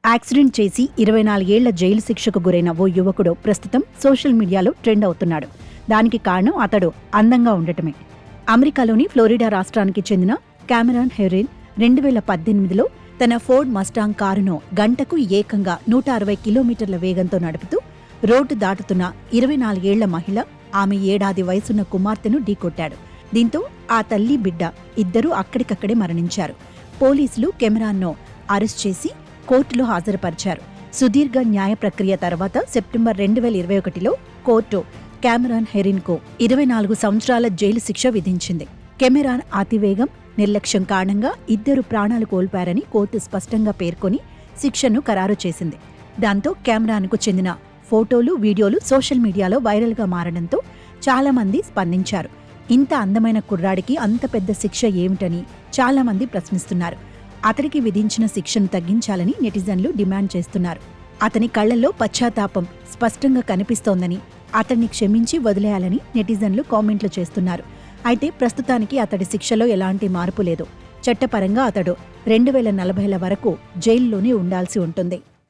Accident చేసి 24 ఏళ్ల jail శిక్షకు గురైన ఓ యువకుడు ప్రస్తుతం సోషల్ మీడియాలో ట్రెండ్ అవుతున్నాడు. దానికి కారణం అతడు అందంగా ఉండటమే. అమెరికాలోని ఫ్లోరిడా రాష్ట్రానికి చెందిన కామెరాన్ హెరిన్ 2018లో తన ఫోర్డ్ మస్టాంగ్ కారును గంటకు ఏకంగా 160 కిలోమీటర్ల వేగంతో నడుపుతూ రోడ్డు దాటుతున్న 24 ఏళ్ల మహిళ, ఆమె ఏడాది వయసున్న కుమార్తెను ఢీకొట్టాడు. దీంతో ఆ తల్లి, బిడ్డ ఇద్దరూ అక్కడికక్కడే మరణించారు. పోలీసులు కెమెరాన్ను అరెస్ట్ చేసి కోర్టులో హాజరుపరిచారు. సుదీర్ఘ న్యాయ ప్రక్రియ తర్వాత సెప్టెంబర్ 2021లో కోర్టు కామెరాన్ హెరిన్కు 24 సంవత్సరాల జైలు శిక్ష విధించింది. కెమెరాన్ అతివేగం, నిర్లక్ష్యం కారణంగా ఇద్దరు ప్రాణాలు కోల్పారని కోర్టు స్పష్టంగా పేర్కొని శిక్షను ఖరారు చేసింది. దాంతో కెమెరాన్కు చెందిన ఫోటోలు, వీడియోలు సోషల్ మీడియాలో వైరల్గా మారడంతో చాలామంది స్పందించారు. ఇంత అందమైన కుర్రాడికి అంత పెద్ద శిక్ష ఏమిటని చాలామంది ప్రశ్నిస్తున్నారు. అతడికి విధించిన శిక్షను తగ్గించాలని నెటిజన్లు డిమాండ్ చేస్తున్నారు. అతని కళ్లలో పశ్చాత్తాపం స్పష్టంగా కనిపిస్తోందని, అతన్ని క్షమించి వదిలేయాలని నెటిజన్లు కామెంట్లు చేస్తున్నారు. అయితే ప్రస్తుతానికి అతడి శిక్షలో ఎలాంటి మార్పు లేదు. చట్టపరంగా అతడు 2040ల వరకు జైల్లోనే ఉండాల్సి ఉంటుంది.